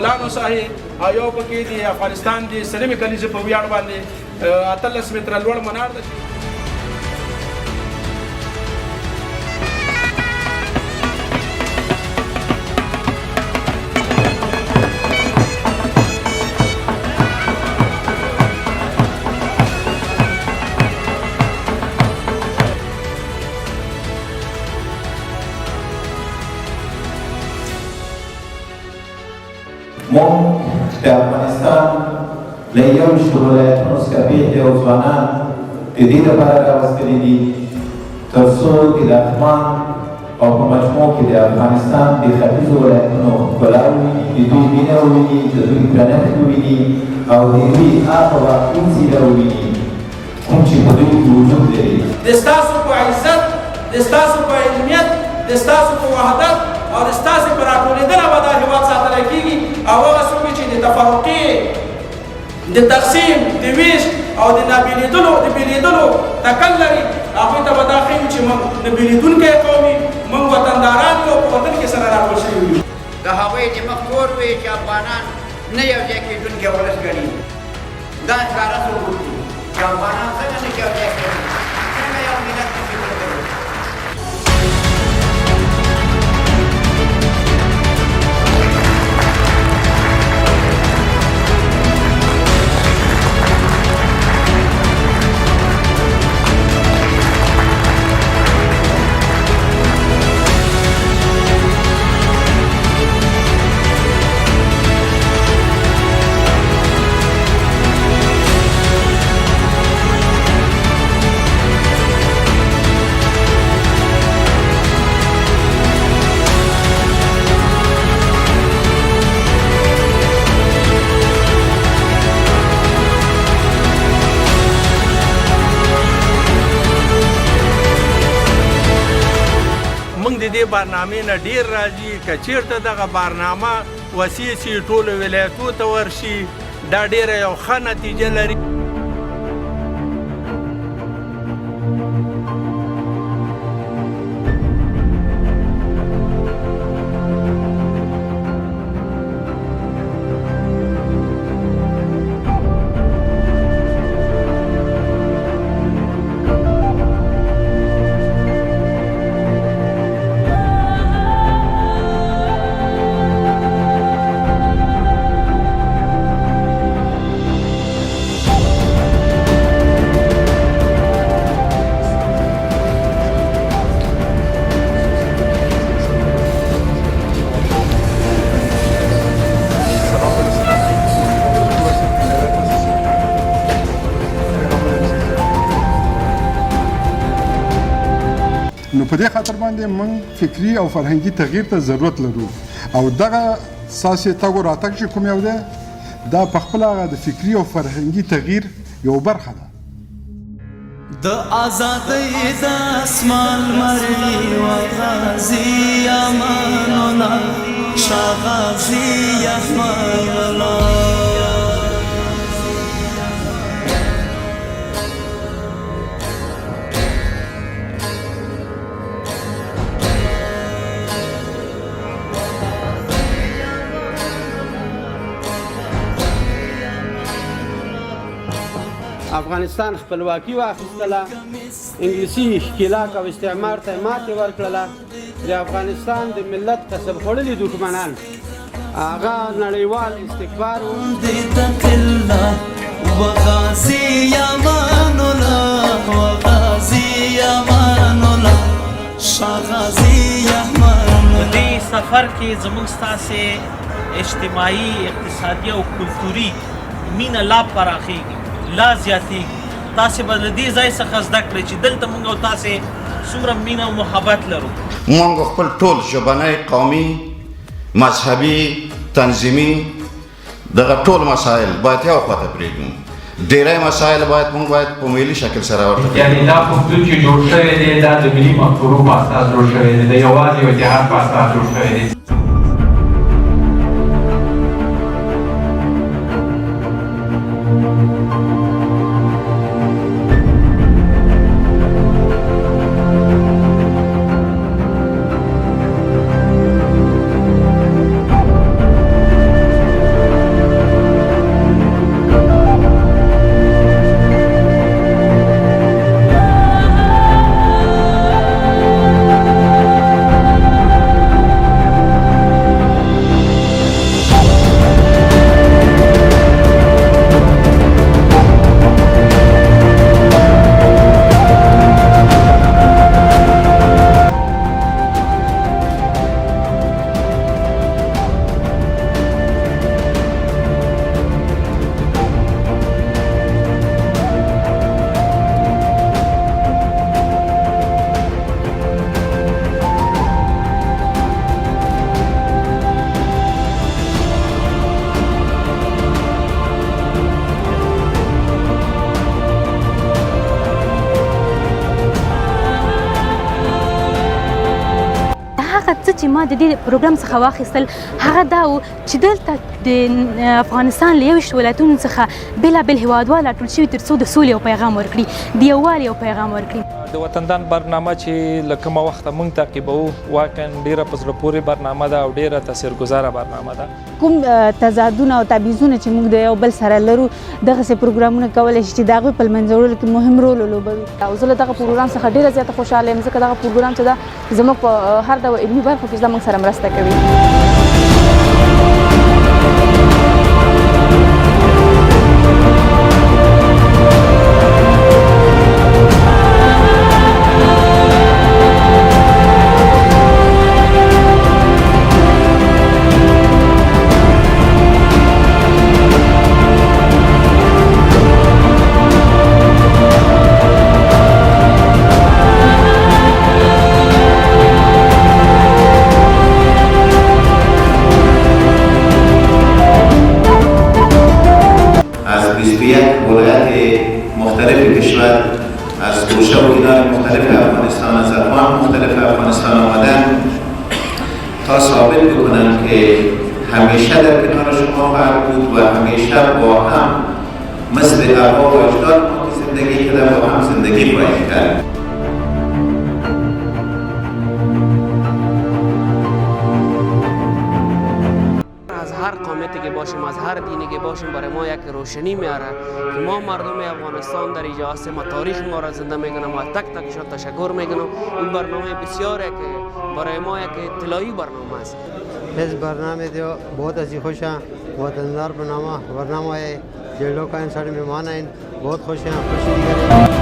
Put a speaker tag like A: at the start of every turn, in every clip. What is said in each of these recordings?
A: ګلانو ساحې او یو پکې د افغانستان د سلمې کلیزې په ویاړ باندې 18 متره لوړ منار ده.
B: موږ د افغانستان له یو شمېر ولایتونو څخه بېلې او ځوانان د دې لپاره راوستلي دي تر څو د لغمان او په مجموع کې د افغانستان د ختیځو ولایتونو ښکلا وویني، د دوی مینه وویني، د دوی درنښت وویني او د دوی هغه واقعي څېره وویني کوم چې په دوی کې وجود لري.
A: د ستاسو په عزت، د ستاسو په علمیت، د ستاسو په وحدت او د ستاسو په راټولېدنه به دا هېواد ساتلی کېږي او هغه څوک چې د تفرقې، د تقسیم، د ویش او د بېلېدلو تکل لري هغوی ته به دا ښیو چې موږ نه بېلېدونکی قوم یو، موږ وطنداران یو او په وطن کې سره راټول شوي یو.
C: د هغوی د مخ تور وي چې افغانان نه یو ځای کېدونکی ولس ګڼي. دا ښکاره ثبوت دي چې افغانان څنګه نه یو ځای کېدي، څنګه یو ملت نشي کېدلی.
D: برنامه نه ډیر راځي که چیرته دغه برنامه وسیع شي ټولو ولایتو ته ورشي دا ډیره یو ښه نتیجه لري.
E: نو په دې خاطر باندې موږ فکري او فرهنګي تغییر ته ضرورت لرو او دغه ساسې تګ او راتګ چې کوم یو دی دا په خپله هغه د فکري او فرهنګي تغییر یو برخه ده.
F: د آزادۍ د اسمان مري و غازي امان الله شاه غازي احمد الله
G: افغانستان خپلواکي واخیستله، انګلیسي ښکېلاک او استعمار ته ماتې ورکړله. د افغانستان د ملت کسب خوړلي دښمنان هغه نړیوال استکبار و.
H: په دې سفر کې زموږ ستاسې اجتماعي، اقتصادي او کلتوري مینه لا پراخېږي، لا زیاتېږي. تاسې به له دې ځای څخه زده کړئ چې دلته موږ او تاسې څومره مینه او محبت لرو.
I: موږ خپل ټول ژبنی، قومي، مذهبي، تنظیمي دغه ټول مسایل باید یو خواته پرېږدو. ډېری مسایل موږ باید په ملي شکل سره ورته
J: یعنې دا پښتون چې جوړ شوی دی دا د ملي مفکورو په اساس جوړ شوی دی، د یووالي او اتحاد په اساس جوړ شوی دی.
K: چې ما د دې پروګرام څخه واخیستل هغه دا و چې دلته د افغانستان له 21 ولایتونو څخه بېلابېل هیوادوال راټول شوي تر څو د سولې یو پیغام ورکړي، د یووالي یو پیغام ورکړي.
L: د وطندار برنامه چې له کومه وخته موږ تعقیبوو واقعا ډېره په زړه پورې برنامه ده او ډېره تاثیرګذاره برنامه ده.
M: کوم تضادونه او تبعیضونه چې موږ د یو بل سره لرو دغسې پروګرامونه کولی شي چې د هغوی په له منځه وړلو کې مهم رول ولوبوي.
N: او زه له دغه پروګرام څخه ډېره زیاته خوشحاله یم ځکه دغه پروګرام چې ده زموږ په هر ډول علمي برخو کې زموږ سره مرسته کوي.
B: همیشه در کنار شما خواهد بود و همیشه با هم مثل آبا و اجداد ما که زندگی کردن با هم زندگی خواهیم کرد.
O: از هر قومیتی که باشیم، از هر دینی که باشیم، برای ما یک روشنی میاره که ما مردم افغانستان در اینجا هستیم و تاریخ ما را زنده میکنم و تک تکشان تشکر میکنم. این برنامه بسیاره که برای ما یک اطلاعی برنامه است.
P: इस برنامه जो बहुत अच्छी खुश हैं वतनदार برنامه है जो लोग का सारे मेहमान हैं बहुत खुश हैं खुशी करें.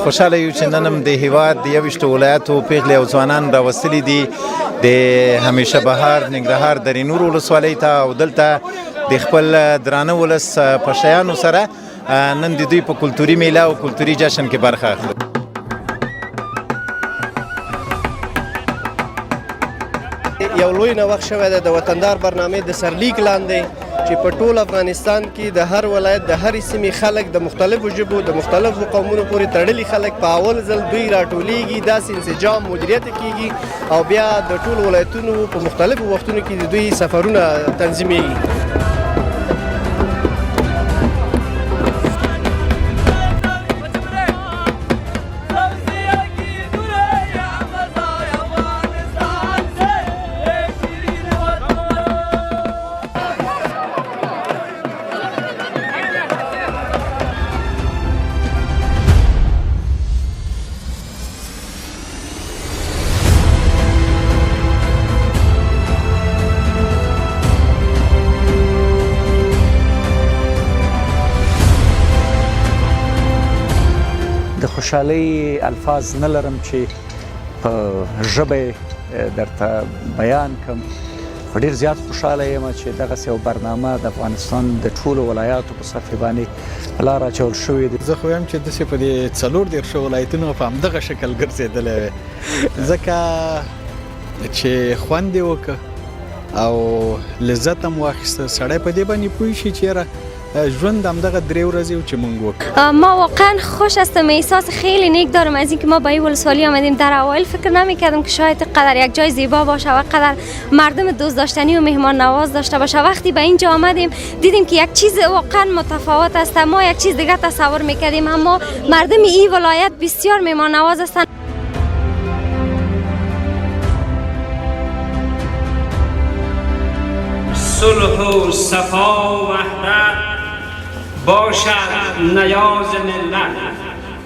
B: خوشحاله یو چې نن هم د هیواد د 21 ولایاتو پیغلې او ځوانان راوستلي دي د همیشه بهار ننګرهار درې نور ولسوالۍ ته او دلته د خپل درانه ولس په شیانو سره نن د دوی په کلتوري میله او کلتوري جشن کې برخه اخلو.
Q: یو لوی نوښت شوی دی د وطندار برنامې د سرلیک لاندې چې په ټول افغانستان کې د هر ولایت د هرې سیمې خلک د مختلفو ژبو د مختلفو قومونو پورې تړلي خلک په اول ځل دوی راټولیږي، داسې انسجام مدیریت کیږي او بیا د ټول ولایتونو په مختلفو وختونو کې د دوی سفرونه تنظیمیږي.
R: خوشحالي الفاظ نه لرم چې په ژبه درته بیان کړم. ډېر زیات خوشحاله یم چې دغسې یو برنامه د افغانستان د ټولو ولایاتو په سطحې باندې په لاره اچول شوې ده.
S: زه خو یم چې داسې په دې 14 ولایتونو په همدغه شکل ګرځېدلی وی، ځکه چې خوند یې وکړه او لذت هم واخیسته. سړی په دې باندې پوه شي چې یاره ژوند همدغه 3 ورځې و چې مونږ وکړ.
T: ما واقعا خوش هستم، احساس خیلی نیک دارم از اینکه ما به این ولسوالی آمدیم. در اوایل فکر نمی‌کردم که شاید قدر یک جای زیبا باشه و قدر مردم دوست داشتنی و مهمان نواز داشته باشه. وقتی به اینجا آمدیم دیدیم که یک چیز واقعا متفاوت است. ما یک چیز دیگه تصور می‌کردیم، اما مردم این ولایت بسیار مهمان نواز هستند.
U: صلح و صفا و وحدت باشد نیاز ملت،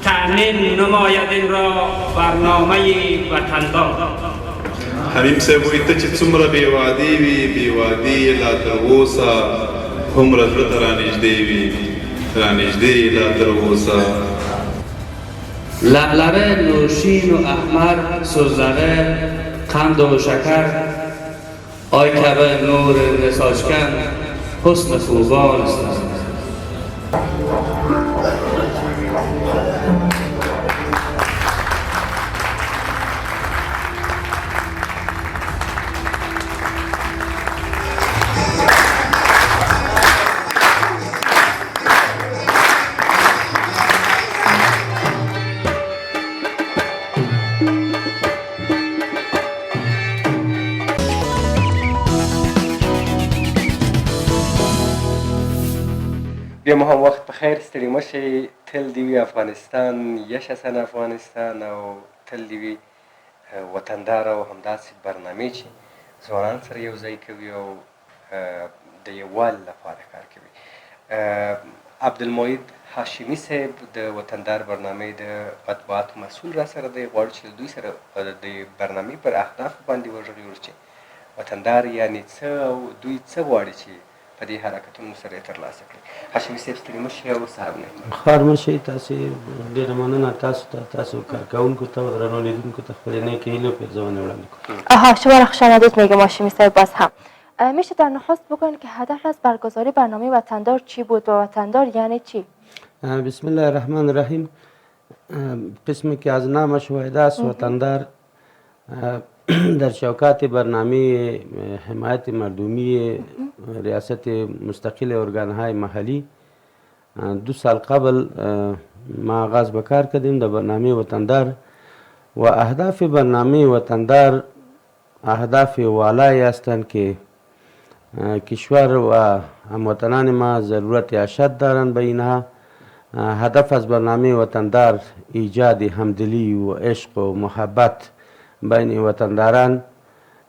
U: تأمین نماید این را برنامه وطندار.
V: حمیم صاحب وایي ته چې څومره بېوادي وي بېوادي لا تر اوسه هومره زړه ته رانږدې وي رانږدې لا تر اوسه.
U: لبلبه نوشین و احمر سوزدقه قند و شکر آی کبه نور نساجکن حسن خوبان است.
W: بیا مو هم وخت بخیر، ستړي مه شئ. تل دې وي افغانستان، یش حسن افغانستان، او تل دې وي وطندار او همداسې برنامې چې ځوانان سره یو ځای کوي او د یووالي لپاره کار کوي. عبدالمعید هاشمي صاحب د وطندار برنامې د مطبوعاتو مسول را سره دی. غواړو چې دوی سره د برنامې پر اهدافو باندې وغږېږو چې وطندار یعنې څه او دوی څه غواړي چې په دې حرکتونو سره یې ترلاسه کړي. هاشمي صاحب ستړي مه شئ او صاحب نه
G: خوار مه شئ. تاسې ډېره مننه تاسو ته، تاسو کارکوونکو ته و درنو لیدونکو ته خپلې نیکې هیلې و پیرزونې وړاندې کوم.
N: شما را خوش آمدید میگم هاشمی صاحب. باز هم میشه در نخست بگوین که هدف از برگزاری برنامه وطندار چی بود و وطندار یعنی چی؟
G: بسم الله الرحمن الرحیم. قسمی که از نامش واحد است وطندار در شوکات برنامه حمایت مردمی ریاست مستقل ارگانهای محلی 2 سال قبل ما آغاز به کار کردیم در برنامه وطندار و اهداف برنامه وطندار اهداف والایی هستند که کشور و هموطنان ما ضرورت اشد دارند به اینها. هدف از برنامه وطندار ایجاد همدلی و عشق و محبت بین وطنداران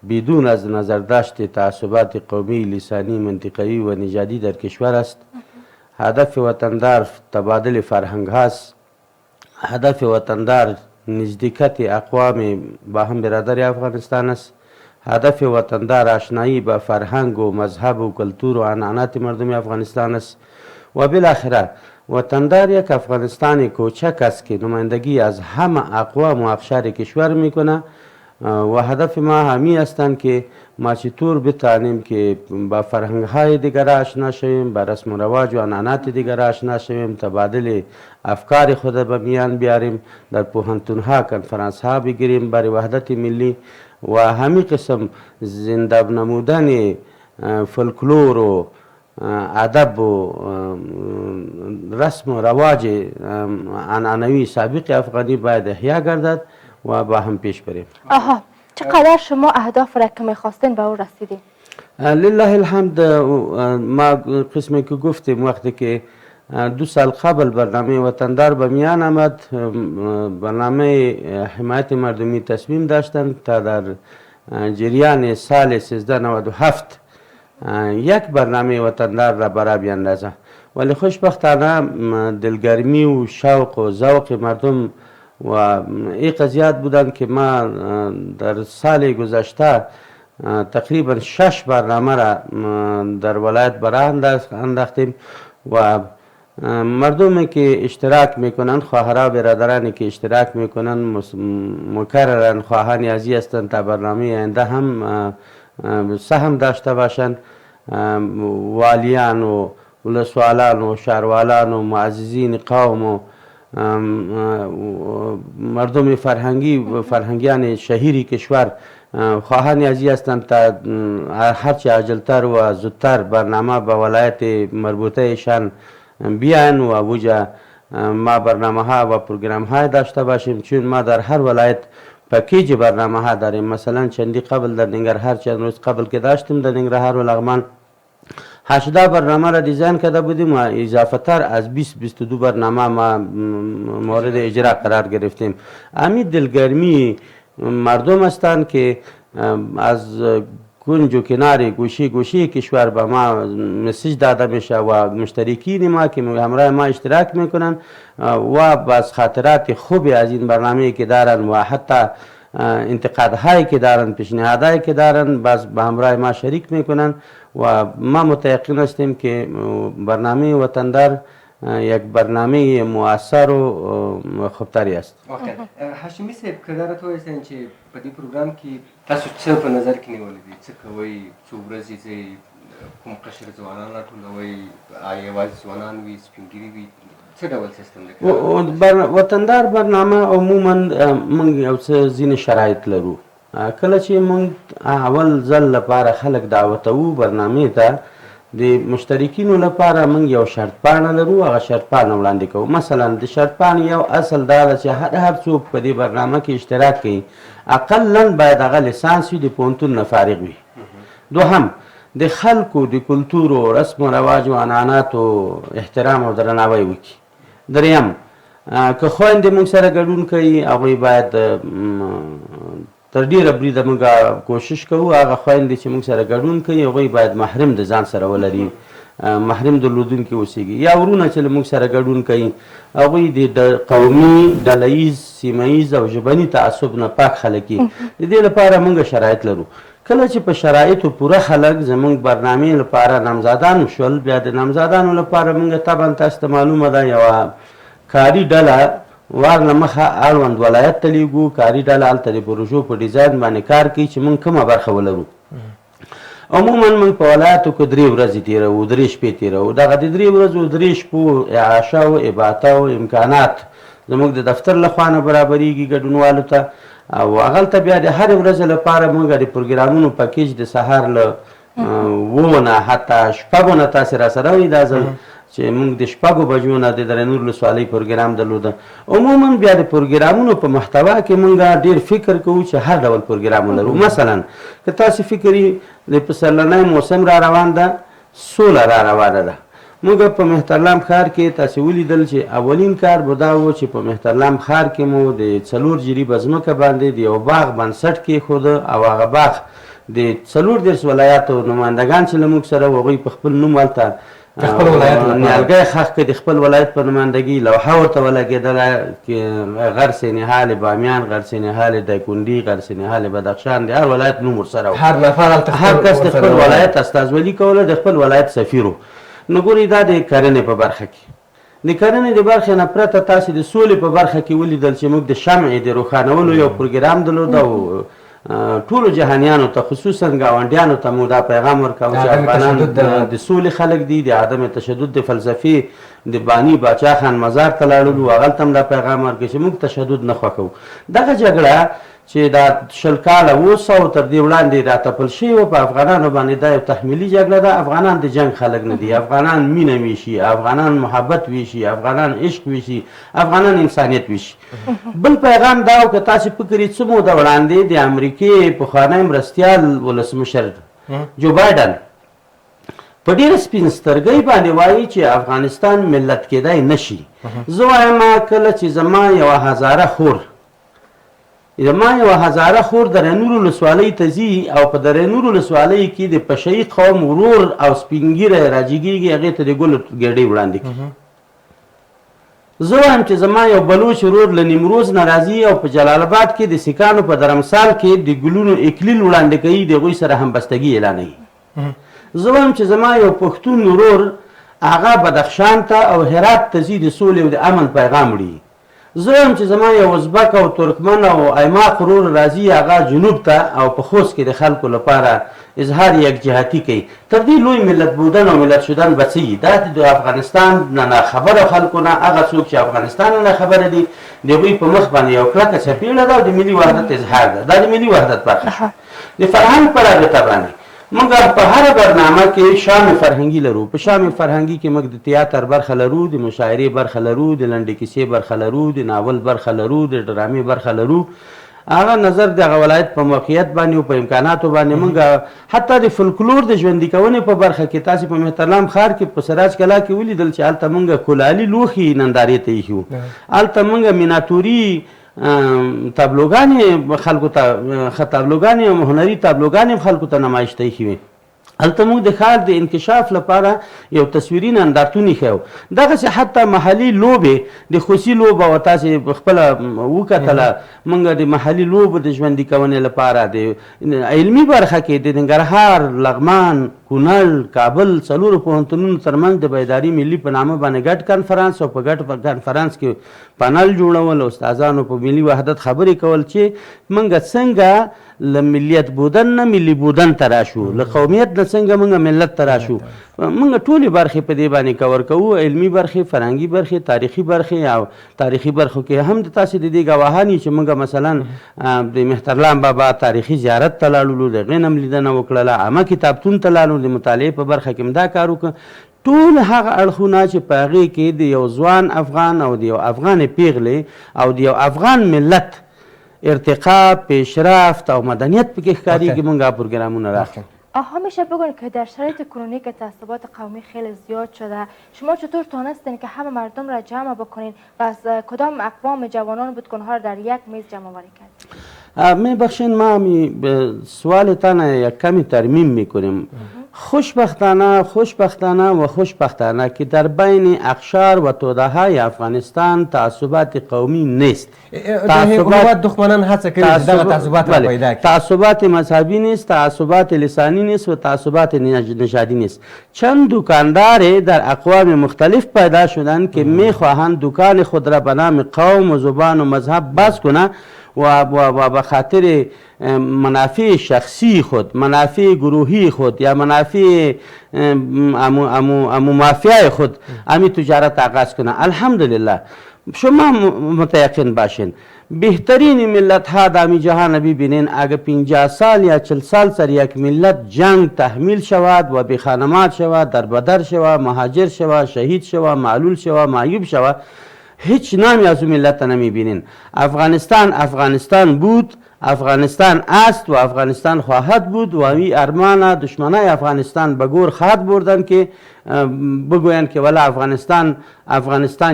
G: بدون از نظرداشت تعصبات قومی، لسانی، منطقه‌ای و نژادی در کشور است. هدف وطندار تبادل فرهنگ هاست. هدف وطندار نزدیکت اقوام با هم برادر افغانستان است. هدف وطندار آشنایی با فرهنگ و مذهب و کلتور و عنعنات مردم افغانستان است. و بالاخره وطندار یک افغانستان کوچک است که نمایندگی از همه اقوام و اقشار کشور میکنه و هدف ما همی هستند که ما چطور بتوانیم که با فرهنگ های دیگر آشنا شویم، با رسم و رواج و عنعنات دیگر آشنا شویم، تبادل افکار خود به میان بیاریم، در پوهنتون ها کنفرانس ها بگیریم برای وحدت ملی و همین قسم زنده نمودن فولکلور و ادب و رسم و رواج عنعنوی سابق افغانی باید احیا گردد و با هم پیش بریم.
N: چقدر شما اهداف را که میخواستین به او رسیدین؟
G: لله الحمد. ما قسمی که گفتیم وقتی که 2 سال قبل برنامه وطندار به میان آمد، برنامه حمایت مردمی تصمیم داشتند تا در جریان سال 1397 یک برنامه وطندار را برا بیاندازه، ولی خوشبختانه دلگرمی و شوق و ذوق مردم و این قضیات بودند که ما در سال گذشته تقریبا 6 برنامه را در ولایت برا انداختیم و مردمی که اشتراک میکنند، خواهرها برادرانی که اشتراک میکنند مکررن خواهان یازی هستند تا برنامه آینده هم سهم داشته باشند. والیان و ولسوالان و شهروالان و معززین قوم و مردم فرهنگیان شهیری کشور خواهان عزیز هستم تا هرچه عجلتر و زودتر برنامه به ولایت مربوطه ایشان بیان و اوجا ما برنامه ها و پروگرام های داشته باشیم، چون ما در هر ولایت پکیج برنامه ها داریم. مثلا چندی قبل در ننگرهار چند روز قبل که داشتیم در ننگرهار و لغمان 18 برنامه را دیزاین کرده بودیم و اضافه تر از 20-22 برنامه ما مورد اجرا قرار گرفتیم. همین دلگرمی مردم هستند که از کنج و کنار گوشه کشور به ما مسیج داده میشه و مشترکین ما که همراه ما اشتراک میکنن و باز خاطرات خوبی از این برنامه که دارن و حتی انتقادهایی که دارن، پیشنهادهایی که دارن، باز به همراه ما شریک میکنن و ما متيقن هستیم که برنامه وطندار یک برنامه مؤثر و خوبتری است.
W: هاشمي صاحب که دا راته ووایاست چې په دې پروګرام کې تاسو څه په نظر کې نیولي دي، څه کوئ، څو ورځې ځئ، کوم قشر ځوانان راټولوئ، آیا یوازې ځوانان وي، سپین ږیري وي، څه ډول سیستم دی؟
G: وطندار برنامه عموما موږ یو څه ځینې شرایط لرو. کله چې موږ اول ځل لپاره خلک دعوتوو برنامې ته، د مشترکینو لپاره موږ یو شرط پاڼه لرو، هغه شرط پاڼه وړاندې کوو. مثلا د شرط پاڼې یو اصل دا ده چې هر څوک په دې برنامه کې اشتراک کوي اقلا باید هغه لیسانس وي، د پوهنتون نه فارغ وي. دوهم د خلکو د کلتور و رسم و رواج و عنعناتو احترام او درناوی وکړي. دریم که خویندې موږ سره ګډون کوي هغوی باید تر ډیره بریده موږ کوشش کوو هغه خویندې چې موږ سره ګډون کوي هغوی باید محرم د ځان سره ولري، محرم درلودونکي اوسیږي. یا ورونه چې له موږ سره ګډون کوي هغوی د قومي، ډله ییز، سیمه ییز او ژبني تعصب نه پاک خلک وي. د دې لپاره موږ شرایط لرو. کله چې په شرایطو پوره خلک زموږ برنامې لپاره نامزادان شول، بیا د نامزادانو لپاره موږ طبعا تاسو ته معلومه ده یوه کاري ډله وار له مخه اړوند ولایت ته لیږو. کاري ډله هلته د پروژو په ډیزاین باندې کار کوي چې موږ کومه برخه ولرو. عموما موږ په ولایاتو کې 3 ورځې تېروو، 3 شپې تېروو. دغه د 3 ورځو 3 شپو اعاشه او اباته او امکانات زموږ د دفتر لخوا نه برابرېږي ګډونوالو ته، او هغلته بیا د هرې ورځې لپاره موږ د پروګرامونو پکیج د سهار له 9 نه حتی 6 نه تاسې راسره وئ. دا ځل چې موږ د 6 بجو نه د درنور ولسوالۍ پروګرام درلوده. عموما بیا د پروګرامونو په محتوا کې موږ ډېر فکر کوو چې هر ډول پروګرام ولرو. مثلا که تاسې فکر یې د پسرلنی موسم را روان ده، سوله را روانه ده. موږ په مهترلام ښار کې تاسې ولیدل چې اولین کار به دا و چې په مهترلام ښار کې مو د 4 جریبه ځمکه باندې د یو باغ بنسټ کېښوده او هغه باغ د 14 ولایاتو نمایندګان چې له موږ سره و هغوی په خپل نوم هلته نیالګی خښ کړ. د خپل ولایت په نمایندګي لوحه ورته ولګېدله چې غرس نهال بامیان، غرس نهال دایکنډي، غرس نهال بدخشان، د هر ولایت نوم ورسره و. هر کس د خپل ولایت استازولي کوله، د خپل ولایت سفیر و. نو ګورئ دا د کرنې په برخه کې. د کرنې د برخې نه پرته تاسې د سولې په برخه کې ولیدل چې موږ د شمعې د روښانولو یو پروګرام درلود او ټولو جهانیانو ته خصوصا ګاونډیانو ته مو دا پیغام ورکاوه چې افغانان د سولې خلک دي، د عدم تشدد د فلسفې د بانی باچا خان مزار ته لاړلو، هغلته هم دا پیغام ورکړ چې موږ تشدد نه خوښوو. دغه جګړه چې دا 20 کاله 200 تر دې وړاندې را تپل شوې په افغانانو باندې دا یو تحمیلي جګړه ده. افغانان د جنګ خلک نه دي، افغانان مینه ویشي، افغانان محبت ویشي، افغانان عشق ویشي، افغانان انسانیت ویشي. بل پیغام دا و که تاسې فکر یې څه موده وړاندې د امریکې پخوانی مرستیال ولسمشر جو بایډن په ډېره سپین سترګۍ باندې وایي چې افغانستان ملت کېدای نشي. زه وایم کله چې زما یوه هزاره خور د رینور ولسوالۍ ته ځي او په د رینور ولسوالۍ کې د پشهیي قوم ورور او سپین ږیری راجګېږي، هغې ته د ګلو ګېډۍ وړاندې کړي. زه وایم چې زما یو بلوچ ورور له نیمروز نه راځي او په جلال آباد کې د سیکانو په درمسال کې د ګلونو اکلیل وړاندې کوي، د هغوی سره همبستګي اعلانوي. زه وایم چې زما یو پښتون ورور هغه بدخشان ته او هرات ته ځي د سولې او د امن پیغام وړي. زه وایم چې زما یو ازبک او ترکمن او ایماق ورور راځي هغه جنوب ته او په خوست کې د خلکو لپاره اظهار یکجهتي کوي. تر دې لوی ملت بودن او ملت شدن به څه وي؟ دا د افغانستان نه ناخبره خلکو نه، هغه څوک چې افغانستان نه ناخبره دي د هغوی په مخ باندې یو کلکه څپېړه ده او د ملي وحدت اظهار ده دا د ملي وحدت برخه شوه د فرهنګ په رابطه باندې موږ په هره برنامه کې شام فرهنګي لرو په شام فرهنګي کې موږ د تیاتر برخه لرو د مشاعرې برخه لرو د لنډې کیسې برخه لرو د ناول برخه لرو د ډرامې برخه لرو هغه نظر دغه ولایت په موقعیت باندې او په امکاناتو باندې موږ حتی د فولکلور د ژوندي کونې په برخه کې تاسې په مهترلام ښار کې په سراج کلا کې ولیدل چې هلته موږ کولالي لوښي نندارې ته ایښي وو هلته موږ میناتوري تابلوګانې خلکو ته تابلوګانې هنري تابلوګانې خلکو ته نمایش ته ایښي وې هلته موږ د ښار د انکشاف لپاره یو تصویري نندارتون ایښی و دغسې حتی محلي لوبې د خوسي لوبه و تاسې خپله وکتله موږ د محلي لوبو د ژوندي کونې لپاره د علمي برخه کې د ننګرهار لغمان کونړ کابل څلورو پوهنتونونو ترمنځ د بیداري ملي په نامه باندې ګډ کنفرانس او په ګډ کنفرانس کې پانل جوړول او استادانو په ملي وحدت خبرې کول چې موږ څنګه له ملیت بودن نه ملي بودن ته راشو له قومیت نه څنګه موږ ملت ته راشو موږ ټولې برخې په دې باندې کور کوو علمي برخې فرهنګي برخې تاریخي برخې او تاریخي برخو کې هم د تاسې د دې ګواهان یو چې موږ مثلا د مهترلام بابا تاریخي زیارت ته لاړلو د هغې نه هم لیدنه وکړله عامه کتابتون ته لاړو د مطالعې په برخه کې هم دا کار وکړه ټول هغه اړخونه چې په هغې کې د یو ځوان افغان او د یو افغان پیغلې او د یو افغان ملت ارتقا پیشرفت او مدنیت پکې ښکارېږي موږ پروګرامونه راخلو
N: همیشه بگوین که در شرایط کنونی که تعصبات قومی خیلی زیاد شده شما چطور تونستین که همه مردم را جمع بکنین و از کدام اقوام جوانان بود که اونها را در یک میز جمع آوری کردین؟
G: میبخشین ما سوالتان یک کمی ترمیم میکنیم خوشبختانه و خوشبختانه که در بین اقشار و توده‌های افغانستان تعصبات قومی نیست
A: حکومت دښمنان هڅه کوي چې دغه تعصبات را پیدا کړي
G: تعصبات مذهبی نیست تعصبات لسانی نیست و تعصبات نژادی نیست چند دکاندار در اقوام مختلف پیدا شدند که میخواهند دکان خود را به نام قوم و زبان و مذهب بس کنند و به خاطر منافع شخصی خود منافع گروهی خود یا منافع مافیای خود امی تجارت آغاز کنه الحمدلله شما متیقن باشین بهترین ملت ها دامی جهان ببینین اگه 50 سال یا 40 سال سر یک ملت جنگ تحمیل شود و به خانمات شود در بدر شود مهاجر شود شهید شود معلول شود معیوب شود هیچ نامی از اون ملت نمیبینین افغانستان بود افغانستان است و افغانستان خواهد بود و این ارمان دشمنای افغانستان به گور خواهد بردن که بگویند که ولی افغانستان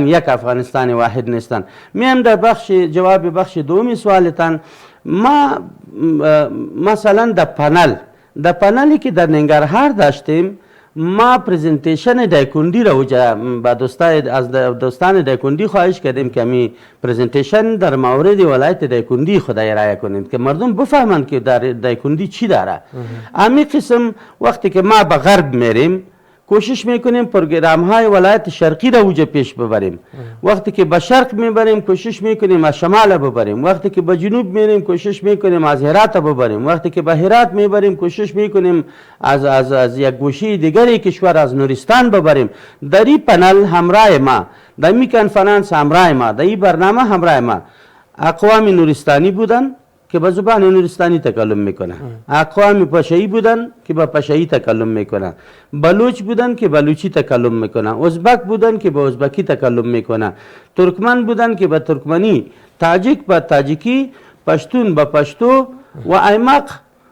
G: یک افغانستان واحد نیستن میم در جواب بخش دومی سوالتان ما مثلا در پنلی که در ننگرهار داشتیم ما پریزنتیشن دایکندی را از دوستان دایکندی خواهش کردیم که می پریزنتیشن در مورد ولایت دایکندی خود ارائه کنید که مردم بفهمند که در دایکندی چی داره امی قسم وقتی که ما به غرب میریم کوشش میکنیم پروگرام های ولایت شرقی را اوجه پیش ببریم وقتی که به شرق میبریم کوشش میکنیم از شمال ببریم وقتی که به جنوب میریم کوشش میکنیم از هرات ببریم وقتی که به هرات میبریم کوشش میکنیم از یک گوشه دیگری کشور از نورستان ببریم در این پنل همراه ما در این کنفرانس همراه ما در این برنامه همراه ما اقوام نورستانی بودن که به زبان نورستانی تکلم میکنن اقوام پشایی بودن که به پشایی تکلم میکنن بلوچ بودن که بلوچی تکلم میکنن ازبک بودن که به ازبکی تکلم میکنن ترکمن بودن که به ترکمنی تاجیک به تاجیکی پشتون به پشتو و ایمق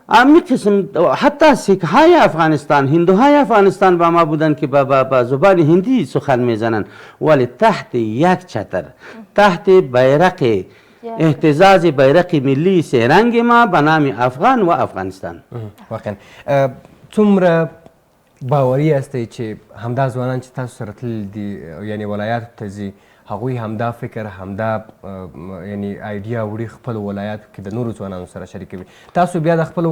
G: امی قسم حتی سیک های افغانستان هندوهای افغانستان با ما بودن که به زبان هندی سخن میزنن ولی تحت یک چتر تحت بیرق اهتزاز بیرق ملی سهرنگ ما به نام افغان و افغانستان
A: واقعا څومره باوري هستئ چې همدا ځوانان چې تاسو سره تللي دي یعنی ولایاتو ته ځي هغوی همدا فکر همدا یعنی آیډیا وړي خپل ولایاتو کې د نورو ځوانانو سره شریکوي تاسو بیا د خپلو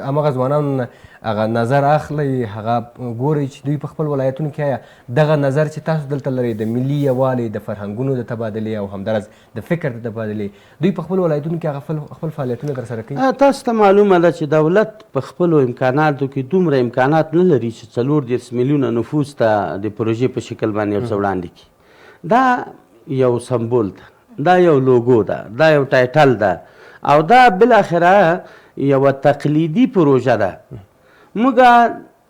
A: همغه ځوانانو نه هغه نظر اخلئ هغه ګورئ چې دوی په خپل ولایتونو کې آیا دغه نظر چې تاسو دلته لرئ د ملي یووالي د فرهنګونو د تبادلې او همداراز د فکر د تبادلې دوی په خپل ولایتونو کې هغه خپل فعالیتونه ترسره کوي
G: تاسو ته معلومه ده چې دولت په خپلو امکاناتو کې دومره امکانات نه لري چې 40 میلیونه نفوس ته د پروژې په شکل باندې یو څه وړاندې کړي دا یو سمبول ده
C: دا یو لوګو ده، دا یو ټایټل ده او دا بالاخره یوه تقلیدي پروژه ده. موږ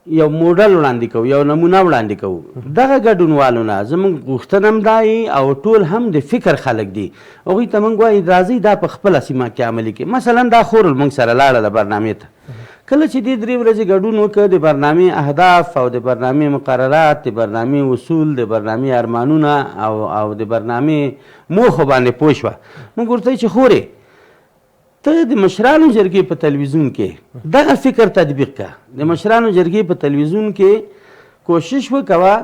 C: یو موډل وړاندې کوو، یو نمونه وړاندې کوو. دغه ګډونوالو نه زموږ غوښتنه هم دا وي او ټول هم د فکر خلک دي، هغوی ته موږ وایي راځئ دا په خپله سیمه کې عملي کړي. مثلا دا خور موږ سره لاړه د برنامې ته، کله چې دې 3 ورځې ګډون وکړ، د برنامې اهداف او د برنامې مقررات، د برنامې اصول، د برنامې ارمانونه او د برنامې موخو باندې پوه شوه. موږ ورته وایو چې خورې ته د مشرانو جرګې په تلویزیون کې دغه فکر تطبیق کړه. د مشرانو جرګې په تلویزیون کې کوشش وکوه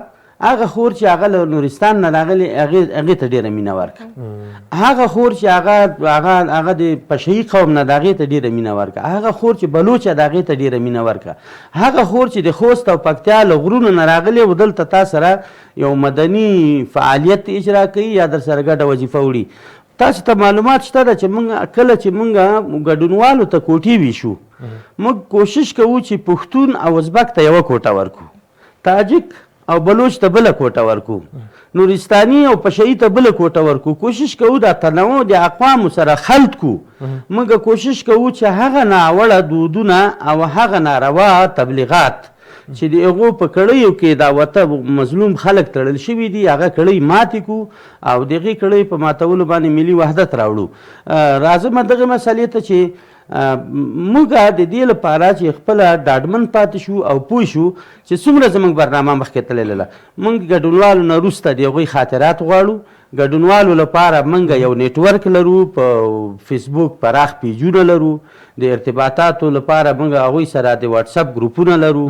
C: هغه خور چې هغه له نورستان نه راغلې هغې ته ډېره مینه ورکړه، هغه خور چې هغه د پشهي قوم نه د هغې ته ډېره مینه ورکړه، هغه خور چې بلوچ ده د هغې ته ډېره مینه ورکړه، هغه خور چې د خوست او پکتیا له غرونو نه راغلې و دلته تا سره یو مدني فعالیت اجرا کوي یا در سره ګډه وظیفه وړي. تاسو ته معلومات شته ده چې موږ کله چې موږ ګډونوالو ته کوټې ویشو، موږ کوشش کوو چې پښتون او ازبک ته یوه کوټه ورکو، تاجک او بلوچ ته بله کوټه ورکو، نورستاني او پشهي ته بله کوټه ورکو. کوشش کوو دا تنوع د اقوامو سره خلط کو. موږ کوشش کوو چې هغه ناوړه دودونه او هغه ناروا تبلیغات چې د هغو په کړیو کې دا وته مظلوم خلک تړل شوي دي، هغه کړۍ ماتې کړو او د هغې کړۍ په ماتولو باندې ملي وحدت راوړو. راځم دغه مسلې ته چې موږ د دې لپاره چې خپله ډاډمن پاتې شو او پوه شو چې څومره زموږ برنامه مخکې تللې. موږ ګډونوالو نه وروسته د هغوی خاطرات غواړو. ګډونوالو لپاره موږ یو نیټورک لرو، په فیسبوک پراخ پیجونه لرو، د ارتباطاتو لپاره موږ هغوی سره د واتساپ ګروپونه لرو،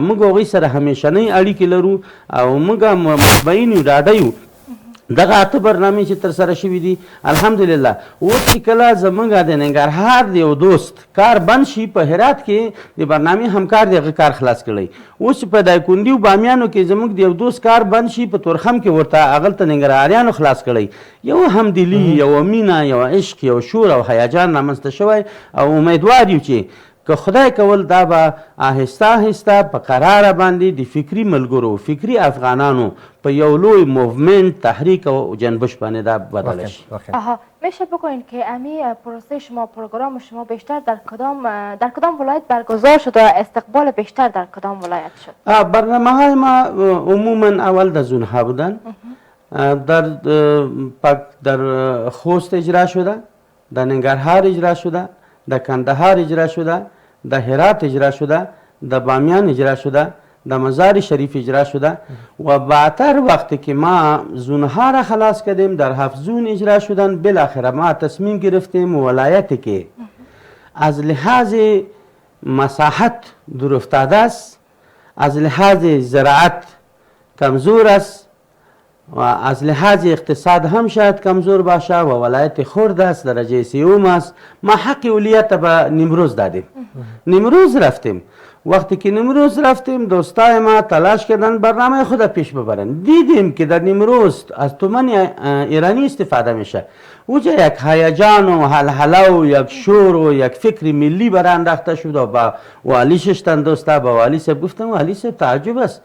C: موږ هغوی سره همیشنۍ اړیکې لرو او موږ مطمئن یو، ډاډه یو دغه 8 برنامې چې ترسره شوي دي الحمدلله. اوس چې کله زموږ د ننګرهار د یو دوست کار بند شي په هرات کې، د برنامې همکار د هغه کار خلاص کړی. اوس چې په دایکنډي او بامیانو کې زموږ د یو دوست کار بند شي، په تورخم کې ورته هغلته ننګرهاریانو خلاص کړی. یو همدلي، یو مینه، یو عشق، یو شور او هیجان رامنځته شوی او امیدوار یو چې که خدای کول دا به آهسته آهسته په قراره باندې د فکري ملګرو، فکري افغانانو په یو لوی موومنت، تحریک و جنبش باندې دا بدل شي.
N: میشه بگوین که امی پروسه شما، پروگرام شما بیشتر در کدام ولایت برگزار شد و استقبال بیشتر در کدام ولایت شد؟
C: برنامه های ما عموما اول در زونها بودن، در خوست اجرا شده، در ننگرهار اجرا شده، در کندهار اجرا شده، در هرات اجرا شده، در بامیان اجرا شده، در مزار شریف اجرا شده و بعدتر وقتی که ما زونها را خلاص کردیم در 7 زون اجرا شدن، بالاخره ما تصمیم گرفتیم ولایتی که از لحاظ مساحت دور افتاده است، از لحاظ زراعت کمزور است و از لحاظ اقتصاد هم شاید کمزور باشه و ولایت خرد است، درجه 3 است، ما حق ولیت به نمروز دادیم. نمروز رفتیم. وقتی که نمروز رفتیم دوستای ما تلاش کردن برنامه خود پیش ببرن. دیدیم که در نمروز از تومن ایرانی استفاده میشه. اونجا یک هیجان و هلهله و یک شور و یک فکر ملی برانداخته شد و با والی ششتن دوستا با والی صاحب گفتم والی صاحب تعجب است.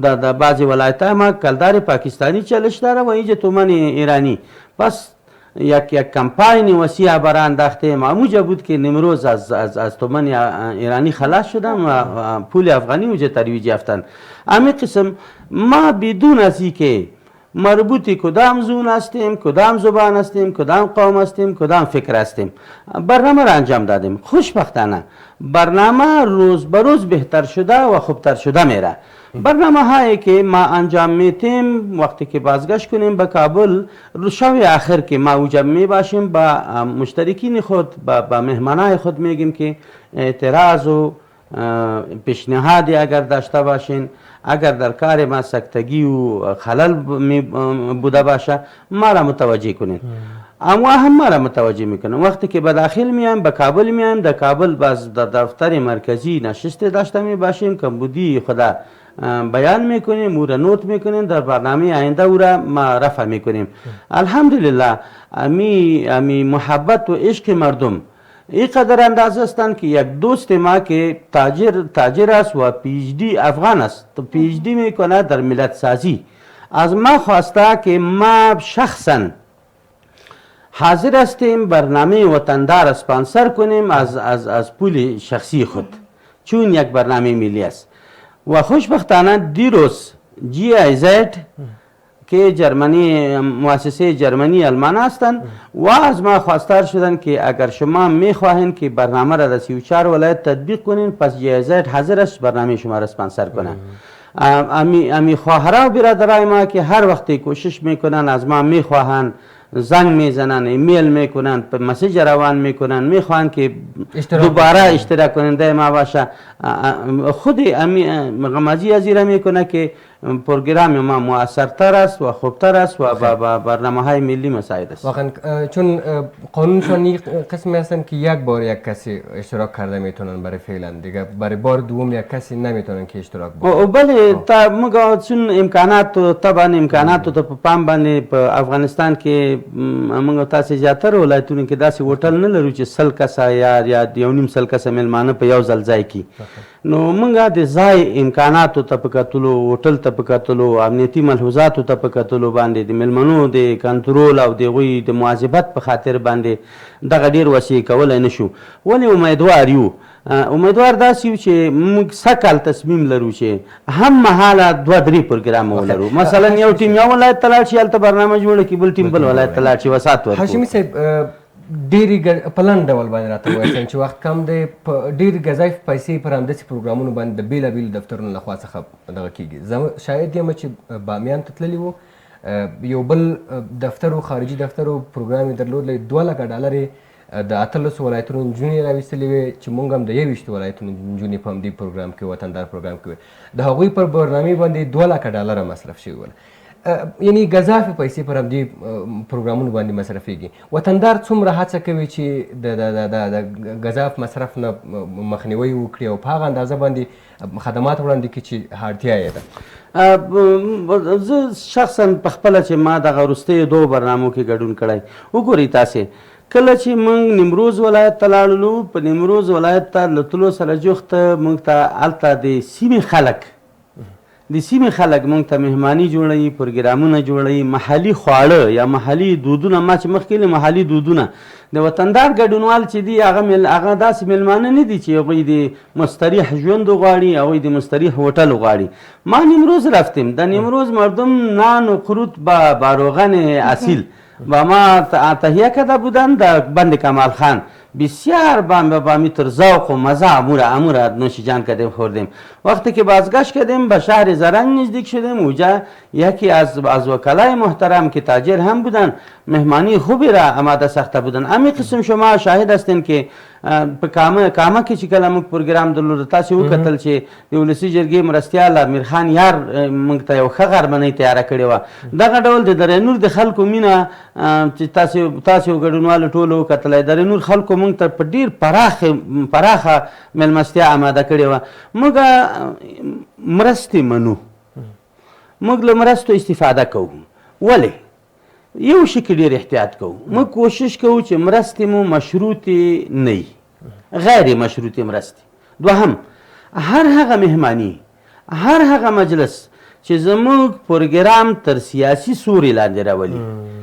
C: در بعضی ولایت ما کلدار پاکستانی چلش داره و اینجا تومن ایرانی. پس یک کمپاین وسیع برانداخته معموجه بود که نمروز از تومن ایرانی خلاص شدن و پول افغانی اونجا ترویج یافتن. همین قسم ما بدون از اینکه مربوط کدام زون هستیم، کدام زبان هستیم، کدام قوم هستیم، کدام فکر هستیم، برنامه را انجام دادیم. خوشبختانه برنامه روز به روز بهتر شده و خوبتر شده میره. برنامه هایی که ما انجام میتیم وقتی که بازگشت کنیم به کابل، شب آخر که ما اوجا می باشیم با مشترکین خود، با مهمانای خود میگیم که اعتراض و پیشنهادی اگر داشته باشین، اگر در کار ما سکتگی و خلل بوده باشه ما را متوجه کنین. اما هم ما را متوجه میکنن. وقتی که به داخل میایم، به کابل میایم، در کابل باز در دفتر مرکزی نشسته داشته می باشیم، کمبودی خدا بیان میکنیم، او را نوت میکنیم، در برنامه آینده او را ما رفع میکنیم. الحمدلله امی محبت و عشق مردم اینقدر اندازه هستند که یک دوست ما که تاجر است و PhD افغان است، PhD میکنه در ملت سازی، از ما خواسته که ما شخصا حاضر هستیم برنامه وطندار اسپانسر کنیم از پول شخصی خود، چون یک برنامه ملی است. و خوشبختانه دیروز GIZ که جرمنی مؤسسه جرمنی آلمان هستند و از ما خواستار شدن که اگر شما میخواهید که برنامه را در 34 ولایت تطبیق کنین، پس GIZ حاضر است برنامه شما را اسپانسر کنه. امی خواهرها و برادرای ما که هر وقت کوشش میکنن، از ما میخواهند، زنگ میزنن، ایمیل میکنن، مسیج روان میکنن، میخوان که دوباره اشتراک کننده ما باشه. خود غمازی ازیره میکنه که پروگرام ما مؤثرتر است و خوبتر است و با برنامه های ملی مساعد است.
A: واقعا چون قانونشان قسمی هستن که یک بار یک کسی اشتراک کرده میتونن برای فعلا، دیگه برای بار دوم یک کسی نمیتونن که اشتراک بکنن.
C: بله تا مگه چون امکانات طبعا امکانات ته په پام باندې په افغانستان کې موږ تاسو زیاتره ولایتونو کې داسې هوټل نه لرو چې 100 کسه یا یو نیم 100 کسه میلمانه په یو ځل ځای کې. نو موږ د ځای امکاناتو ته په کتلو، هوټل ته په کتلو، امنیتي ملحوظاتو ته په کتلو باندې د میلمنو د کنټرول او د هغوی د مواظبت په خاطر باندې دغه ډېر وسیع کولی نه شو. ولې امیدوار یو؟ امیدوار داسې یو چې موږ سږ کال تصمیم لرو چې هم مهاله 2-3 پروګرام ولرو. مثلا یو ټیم یو ولایت ته لاړ شي، هلته برنامه جوړه کړي، بل ټیم بل ولایت ته لاړ شي، وسات ورکړو.
A: هاشمي صاحب ډېرې په لنډ ډول باندې راته ووایاست چې وخت کم دی، په ډېر ګزایف پیسې پر همداسې پروګرامونو باندې د بېلابېلو دفترونو لخوا څخه دغه کېږي. زه شاید یم چې بامیان ته تللي وو، یو بل دفتر و خارجي دفتر و پروګرام یې درلود، له $2 د 18 ولایتونو نجونې راویستلې وې چې موږ هم د 21 ولایتونو نجونې په همدې پروګرام کې وطندار پروګرام کې وې. د هغوی پر برنامې باندې $2 مصرف شوي ول. یعنی ګزافې پیسې پر همدې پروګرامونو باندې مصرفېږي. وطندار څومره هڅه کوي چې د ګزاف مصرف نه مخنیوی وکړي او په هغه اندازه باندې خدمات وړاندې کړي چې اړتیا یې ده؟
C: زه شخصا په خپله چې ما دغه وروستیو 2 برنامو کې ګډون کړی. وګورئ تاسې کله چې موږ نیمروز ولایت ته لاړلو، په نیمروز ولایت ته له تلو سره جوخته موږ ته هلته د سیمې خلک موږ ته مهماني جوړوي، پروګرامونه جوړوي، محلي خواړه یا محلي دودونه. ما چې مخکې محلي دودونه د وطندار ګډونوال چې دي هغه داسې میلمانه نه دي چې هغوی د مستریح ژوند غواړي، هغوی د مستریح هوټل غواړي. ما نیمروز رفتیم، د نیمروز مردم نان و قروت با روغن اصیل و ما تهیه کرده بودند در بند کمال خان. بسیار با میتر ذوق و مزه امور نوشیجان کردیم، خوردیم. وقتی که بازگشت کردیم به شهر زرنگ نزدیک شدیم، اونجا یکی از وکلای محترم که تاجر هم بودن مهمانی خوبی را آماده ساخته بودن. امی قسم شما شاهد هستین که په کامه کې چې کله موږ پروګرام درلود، تاسې وکتل چې د ولسي جرګې مرستیال امیرخان یار موږ ته یو ښه غرمنۍ تیاره کړې وه. دغه ډول د درینور د خلکو مینه چې تاسې ګډونوالو ټولو وکتلی، درینور خلکو موږ ته په ډېر پراخه میلمستیا آماده کړې وه. موږ مرستې منو، موږ له مرستو استفاده کوو. ولې؟ یو شي کې ډېر احتیاط کوو. موږ کوشش کوو چې مرستې مو مشروطې نه وي، غیر مشروطې مرستې. دوهم، هر هغه مهماني، هر هغه مجلس چې زموږ پروګرام تر سیاسي سوري لاندې راولي،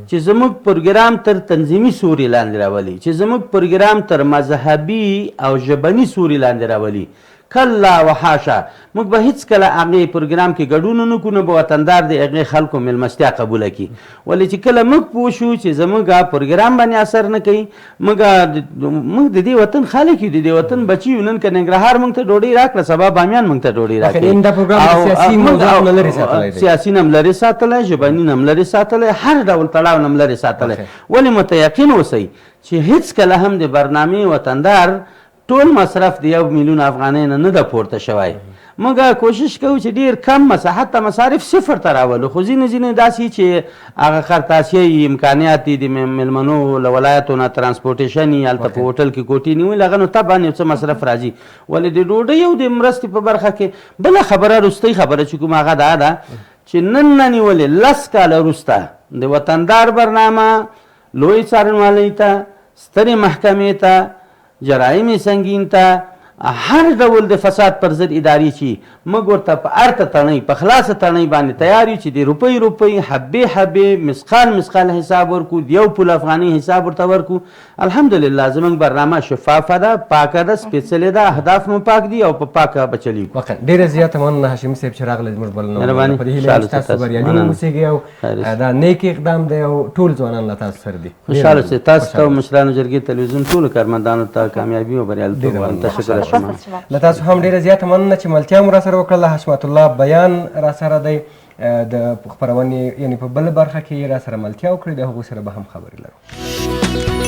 C: چې زموږ پروګرام تر تنظیمي سوري لاندې راولي، چې زموږ پروګرام تر مذهبي او ژبني سوري لاندې راولي، کله و حاشا موږ به هیڅکله هغې پروګرام کې ګډون نه کړو، نه به وطندار د هغې خلکو میلمستیا قبوله کړي. ولې چې کله موږ پوه شو چې زموږ پروګرام باندې اثر نه کوي، موږ د دې وطن خلک یو، د دې وطن بچي یو. نن که ننګرهار موږ ته ډوډۍ راکړه، سبا بامیان موږ ته ډوډۍ راکړي. سیاسي نه هم لرې ساتلی، ژبني نه هم لرې ساتلی، هر ډول تړاو نه هم لرې ساتلی. ولې متیقن اوسئ چې هیڅکله هم د برنامې وطندار ټول مصرف د 1 میلیون افغانۍ نه ده پورته شوی. موږ کوشش کوو چې ډېر کم حتی مصارف صفر ته راولو، خو ځینې داسې چې هغه خرطاسیه امکانیات دي، د میلمنو له ولایتو نه ترانسپورټیشن یې هلته په هوټل کې کوټې نیولې، هغه نو طبعا یو څه مصرف راځي. ولې د ډوډۍ او د مرستې په برخه کې بله خبره، وروستۍ خبره چې کوم هغه دا ده چې نن نه نیولې 10 کاله وروسته د وطندار برنامه لوی څارنوالۍ ته، سترې محکمې ته، جرایم سنگین ته هر ډول د فساد پر ضد ادارې چې موږ ورته په ارته تڼۍ په خلاصه تڼۍ باندې تیار یو چې د روپۍ حبې حبې مسقال حساب ورکو د 1 پول افغاني حساب ورته ورکو. الحمدلله زموږ برنامه شفافه ده، پاکه ده، سپېڅلې ده، اهداف مو پاک دي او په پاکه به چلیږو.
A: واقعا ډېره زیاته مننه هاشمي صاحب چې راغلئ زموږ بلنه په دې هیله یم چې تاسو بریالي واوسېږئ او دا نیک اقدام دی او ټول ځوانان له تاسو سره دي.
C: خوشحاله اوسئ. تاسو ته مشرانو جرګې تلویزیون ټولو کارمندانو ته کامیابي او بریالیتوب وایم. تشکر شما.
A: له تاسو هم ډېره زیاته مننه چې ملتیا مو راسره وکړله. حشمت الله بیان راسره دی د خپرونې یعنې په بله برخه کې یې راسره ملتیا وکړې، د هغوی سره به هم خبرې لرو.